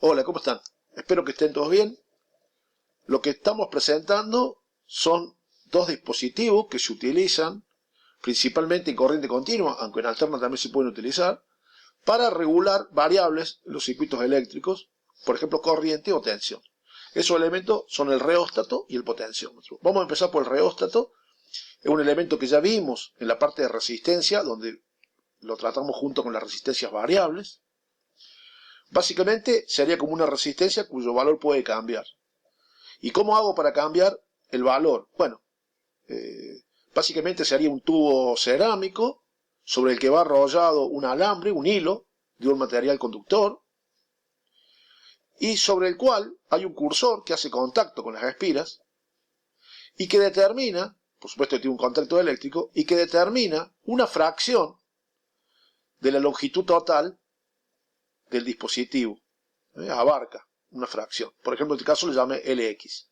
Hola, ¿cómo están? Espero que estén todos bien. Lo que estamos presentando son dos dispositivos que se utilizan principalmente en corriente continua, aunque en alterna también se pueden utilizar, para regular variables en los circuitos eléctricos, por ejemplo corriente o tensión. Esos elementos son el reóstato y el potenciómetro. Vamos a empezar por el reóstato. Es un elemento que ya vimos en la parte de resistencia, donde lo tratamos junto con las resistencias variables. Básicamente sería como una resistencia cuyo valor puede cambiar. ¿Y cómo hago para cambiar el valor? Bueno, básicamente sería un tubo cerámico sobre el que va arrollado un alambre, un hilo de un material conductor, y sobre el cual hay un cursor que hace contacto con las espiras y que determina, por supuesto que tiene un contacto eléctrico, y que determina una fracción de la longitud total del dispositivo. Abarca una fracción. Por ejemplo, en este caso le llame Lx.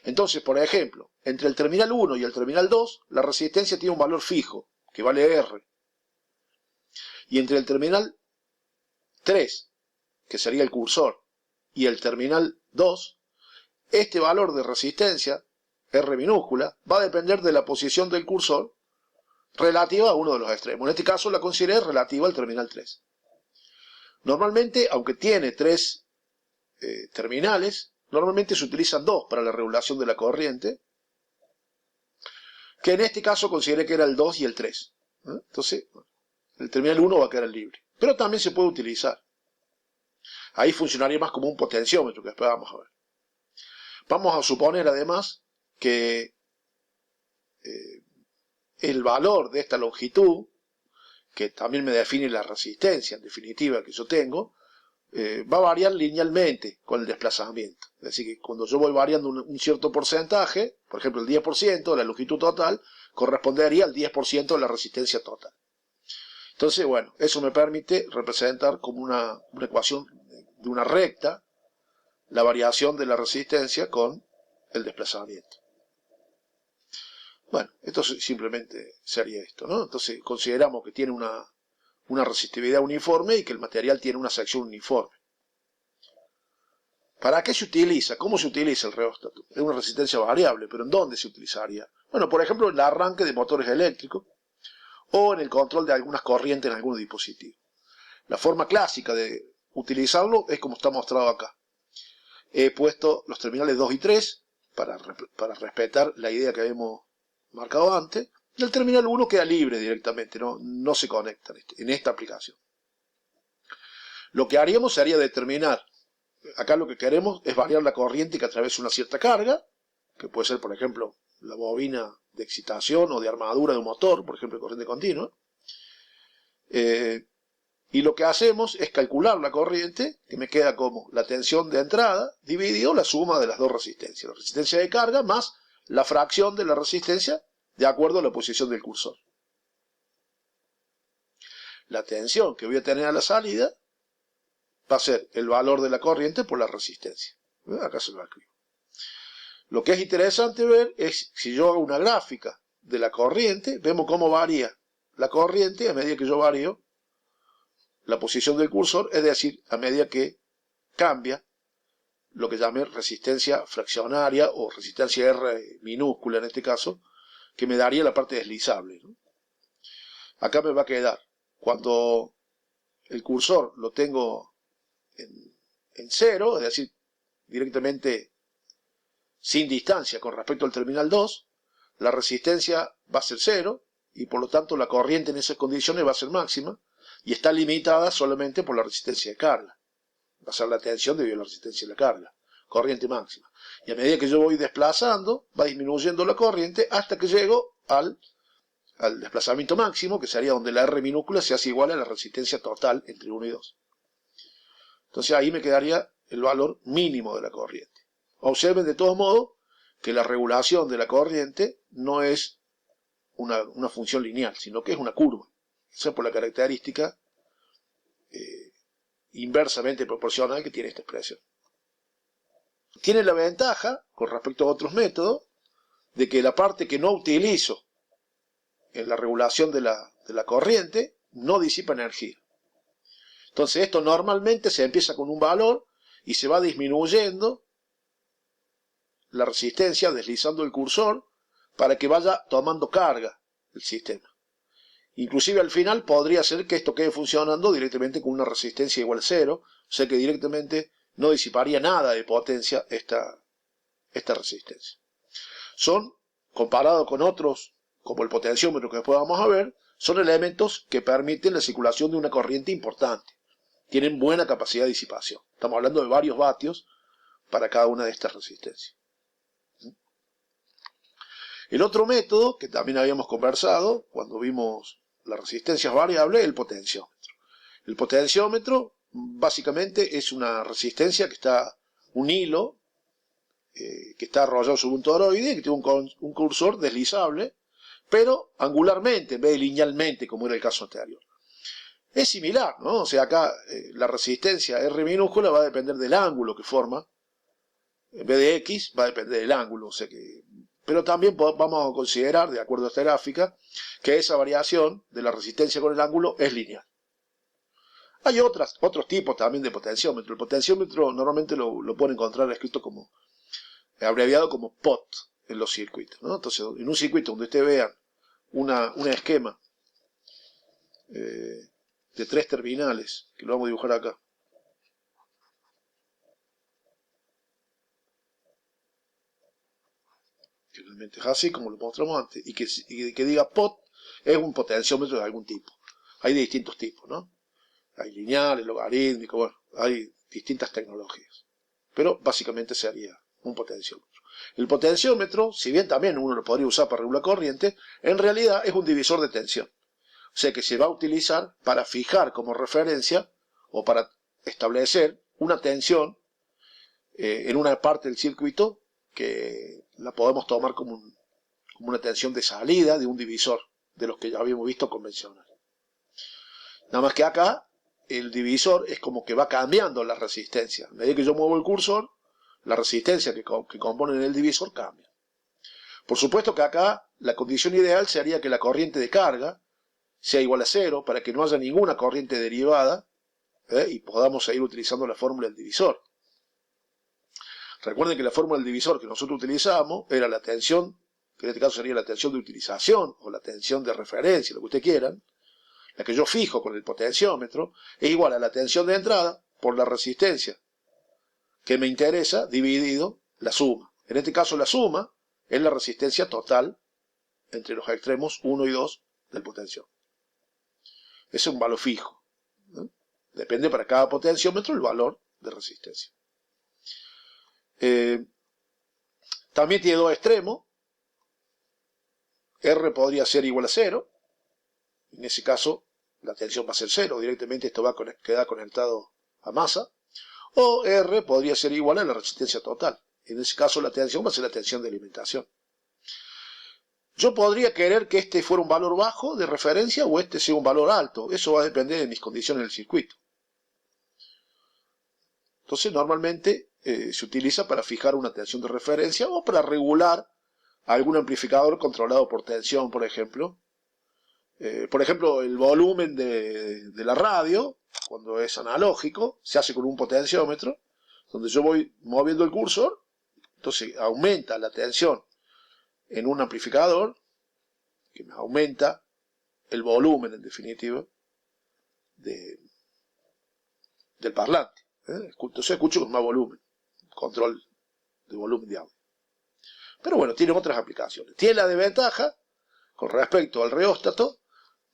Entonces, por ejemplo, entre el terminal 1 y el terminal 2, la resistencia tiene un valor fijo, que vale R. Y entre el terminal 3, que sería el cursor, y el terminal 2, este valor de resistencia, R minúscula, va a depender de la posición del cursor relativa a uno de los extremos. En este caso la consideré relativa al terminal 3. Normalmente, aunque tiene 3 terminales, normalmente se utilizan 2 para la regulación de la corriente, que en este caso consideré que era el 2 y el 3. Entonces, el terminal 1 va a quedar libre. Pero también se puede utilizar. Ahí funcionaría más como un potenciómetro, que después vamos a ver. Vamos a suponer además que el valor de esta longitud, que también me define la resistencia en definitiva que yo tengo, va a variar linealmente con el desplazamiento. Es decir, que cuando yo voy variando un cierto porcentaje, por ejemplo el 10% de la longitud total, correspondería al 10% de la resistencia total. Entonces, bueno, eso me permite representar como una ecuación de una recta la variación de la resistencia con el desplazamiento. Bueno, esto simplemente sería esto, ¿no? Entonces consideramos que tiene una resistividad uniforme y que el material tiene una sección uniforme. ¿Para qué se utiliza? ¿Cómo se utiliza el reóstato? Es una resistencia variable, pero ¿en dónde se utilizaría? Bueno, por ejemplo, en el arranque de motores eléctricos o en el control de algunas corrientes en algunos dispositivos. La forma clásica de utilizarlo es como está mostrado acá. He puesto los terminales 2 y 3 para respetar la idea que habíamos marcado antes, y el terminal 1 queda libre directamente, no se conecta en esta aplicación. Lo que haríamos sería determinar, acá lo que queremos es variar la corriente que atraviesa una cierta carga, que puede ser, por ejemplo, la bobina de excitación o de armadura de un motor, por ejemplo, corriente continua. Y lo que hacemos es calcular la corriente, que me queda como la tensión de entrada, dividido la suma de las dos resistencias. La resistencia de carga más la fracción de la resistencia de acuerdo a la posición del cursor. La tensión que voy a tener a la salida va a ser el valor de la corriente por la resistencia. Acá se lo escribo. Lo que es interesante ver es, si yo hago una gráfica de la corriente, vemos cómo varía la corriente a medida que yo varío la posición del cursor, es decir, a medida que cambia lo que llamé resistencia fraccionaria o resistencia R minúscula en este caso, que me daría la parte deslizable, ¿no? Acá me va a quedar, cuando el cursor lo tengo en cero, es decir, directamente sin distancia con respecto al terminal 2, la resistencia va a ser 0 y por lo tanto la corriente en esas condiciones va a ser máxima y está limitada solamente por la resistencia de carga. Va a ser la tensión debido a la resistencia de la carga, corriente máxima. Y a medida que yo voy desplazando, va disminuyendo la corriente hasta que llego al desplazamiento máximo, que sería donde la R minúscula se hace igual a la resistencia total entre 1 y 2. Entonces ahí me quedaría el valor mínimo de la corriente. Observen de todos modos que la regulación de la corriente no es una función lineal, sino que es una curva. Eso es por la característica inversamente proporcional que tiene esta expresión. Tiene la ventaja, con respecto a otros métodos, de que la parte que no utilizo en la regulación de la corriente no disipa energía. Entonces esto normalmente se empieza con un valor y se va disminuyendo la resistencia deslizando el cursor para que vaya tomando carga el sistema. Inclusive al final podría ser que esto quede funcionando directamente con una resistencia igual a 0, o sea que directamente no disiparía nada de potencia esta resistencia. Son, comparado con otros, como el potenciómetro que después vamos a ver, son elementos que permiten la circulación de una corriente importante. Tienen buena capacidad de disipación. Estamos hablando de varios vatios para cada una de estas resistencias. El otro método, que también habíamos conversado cuando vimos las resistencias variables, es el potenciómetro. El potenciómetro básicamente es una resistencia que está, un hilo, que está arrollado sobre un toroide, que tiene un cursor deslizable, pero angularmente en vez de linealmente, como era el caso anterior. Es similar, ¿no? O sea, acá la resistencia R minúscula va a depender del ángulo que forma, en vez de X va a depender del ángulo, o sea que... Pero también vamos a considerar, de acuerdo a esta gráfica, que esa variación de la resistencia con el ángulo es lineal. Hay otros tipos también de potenciómetro. El potenciómetro normalmente lo pueden encontrar escrito como, abreviado como POT en los circuitos, ¿no? Entonces, en un circuito donde ustedes vean un esquema de 3 terminales, que lo vamos a dibujar acá, que realmente es así como lo mostramos antes, y que diga POT, es un potenciómetro de algún tipo. Hay de distintos tipos, ¿no? Hay lineales, logarítmicos, bueno, hay distintas tecnologías. Pero básicamente sería un potenciómetro. El potenciómetro, si bien también uno lo podría usar para regular corriente, en realidad es un divisor de tensión. O sea que se va a utilizar para fijar como referencia o para establecer una tensión en una parte del circuito que la podemos tomar como una tensión de salida de un divisor, de los que ya habíamos visto convencional. Nada más que acá el divisor es como que va cambiando la resistencia. A medida que yo muevo el cursor, la resistencia que componen el divisor cambia. Por supuesto que acá la condición ideal sería que la corriente de carga sea igual a 0 para que no haya ninguna corriente derivada y podamos seguir utilizando la fórmula del divisor. Recuerden que la fórmula del divisor que nosotros utilizamos era la tensión, que en este caso sería la tensión de utilización o la tensión de referencia, lo que ustedes quieran, la que yo fijo con el potenciómetro, es igual a la tensión de entrada por la resistencia que me interesa dividido la suma. En este caso la suma es la resistencia total entre los extremos 1 y 2 del potenciómetro. Ese es un valor fijo. Depende para cada potenciómetro el valor de resistencia. También tiene dos extremos. R podría ser igual a 0. En ese caso la tensión va a ser 0. Directamente esto va a quedar conectado a masa. O R podría ser igual a la resistencia total. En ese caso la tensión va a ser la tensión de alimentación. Yo podría querer que este fuera un valor bajo de referencia o este sea un valor alto. Eso va a depender de mis condiciones del circuito. Entonces normalmente se utiliza para fijar una tensión de referencia o para regular algún amplificador controlado por tensión, por ejemplo. Por ejemplo, el volumen de la radio, cuando es analógico, se hace con un potenciómetro, donde yo voy moviendo el cursor, entonces aumenta la tensión en un amplificador, que me aumenta el volumen, en definitiva, del parlante. Entonces escucho con más volumen, control de volumen de audio. Pero bueno, tiene otras aplicaciones. Tiene la desventaja, con respecto al reóstato,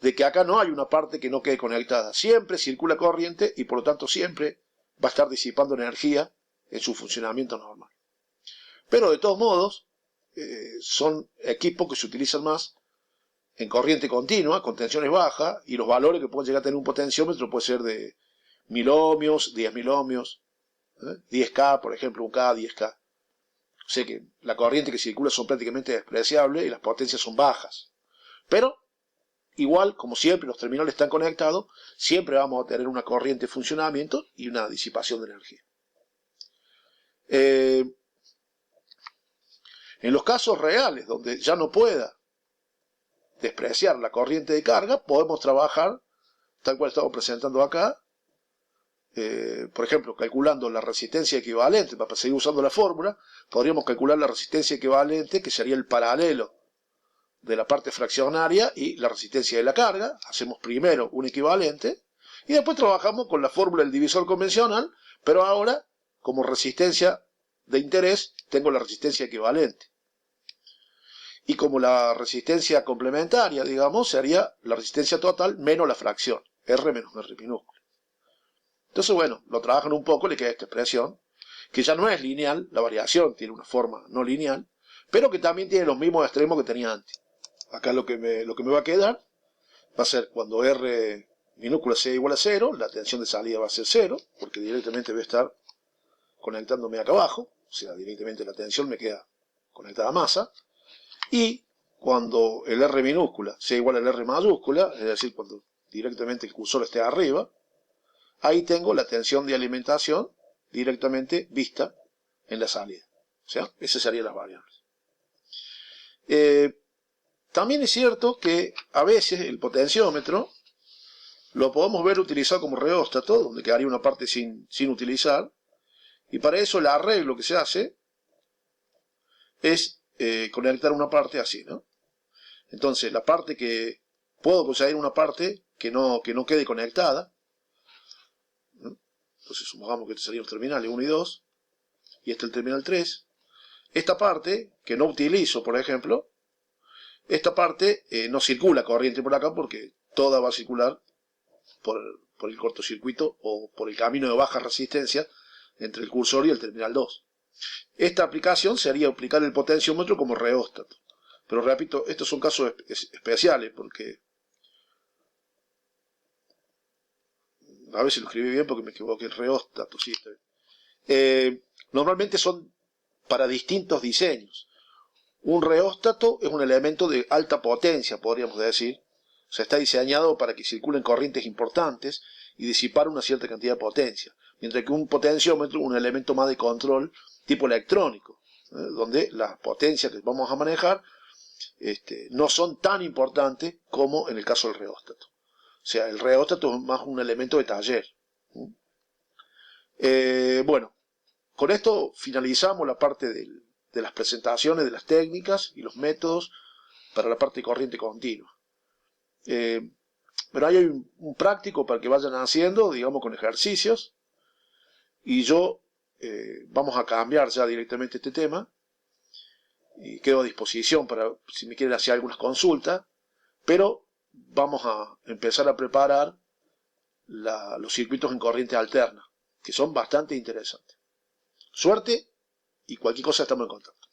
de que acá no hay una parte que no quede conectada. Siempre circula corriente y por lo tanto siempre va a estar disipando energía en su funcionamiento normal. Pero de todos modos, son equipos que se utilizan más en corriente continua, con tensiones bajas, y los valores que pueden llegar a tener un potenciómetro puede ser de 1000 ohmios, 10.000 ohmios, 10K, por ejemplo, 1K, 10K. O sea que la corriente que circula son prácticamente despreciables y las potencias son bajas. Pero, igual, como siempre los terminales están conectados, siempre vamos a tener una corriente de funcionamiento y una disipación de energía. En los casos reales, donde ya no pueda despreciar la corriente de carga, podemos trabajar, tal cual estamos presentando acá, por ejemplo, calculando la resistencia equivalente, para seguir usando la fórmula, podríamos calcular la resistencia equivalente, que sería el paralelo de la parte fraccionaria y la resistencia de la carga. Hacemos primero un equivalente y después trabajamos con la fórmula del divisor convencional, pero ahora, como resistencia de interés, tengo la resistencia equivalente. Y como la resistencia complementaria, digamos, sería la resistencia total menos la fracción, R menos R minúscula. Entonces, bueno, lo trabajan un poco, le queda esta expresión, que ya no es lineal, la variación tiene una forma no lineal, pero que también tiene los mismos extremos que tenía antes. Acá lo que me va a quedar va a ser cuando R minúscula sea igual a 0, la tensión de salida va a ser 0, porque directamente voy a estar conectándome acá abajo, o sea, directamente la tensión me queda conectada a masa, y cuando el R minúscula sea igual al R mayúscula, es decir, cuando directamente el cursor esté arriba, ahí tengo la tensión de alimentación directamente vista en la salida. O sea, esas serían las variables. También es cierto que a veces el potenciómetro lo podemos ver utilizado como reóstato, donde quedaría una parte sin utilizar, y para eso el arreglo que se hace es conectar una parte así, ¿no? Entonces, la parte que puedo conseguir una parte que no quede conectada, ¿no? Entonces, supongamos que estos serían los terminales 1 y 2, y este es el terminal 3. Esta parte, que no utilizo, por ejemplo, esta parte no circula corriente por acá porque toda va a circular por el cortocircuito o por el camino de baja resistencia entre el cursor y el terminal 2. Esta aplicación sería aplicar el potenciómetro como reóstato. Pero repito, estos son casos especiales porque a ver si lo escribí bien porque me equivoqué, el reóstato, sí, está bien. Normalmente son para distintos diseños. Un reóstato es un elemento de alta potencia, podríamos decir. O sea, está diseñado para que circulen corrientes importantes y disipar una cierta cantidad de potencia. Mientras que un potenciómetro es un elemento más de control tipo electrónico, donde las potencias que vamos a manejar no son tan importantes como en el caso del reóstato. O sea, el reóstato es más un elemento de taller. Bueno, con esto finalizamos la parte de las presentaciones de las técnicas y los métodos para la parte de corriente continua. Pero ahí hay un práctico para que vayan haciendo, digamos, con ejercicios. Y yo vamos a cambiar ya directamente este tema. Y quedo a disposición para si me quieren hacer algunas consultas. Pero vamos a empezar a preparar los circuitos en corriente alterna, que son bastante interesantes. Suerte y cualquier cosa estamos en contacto.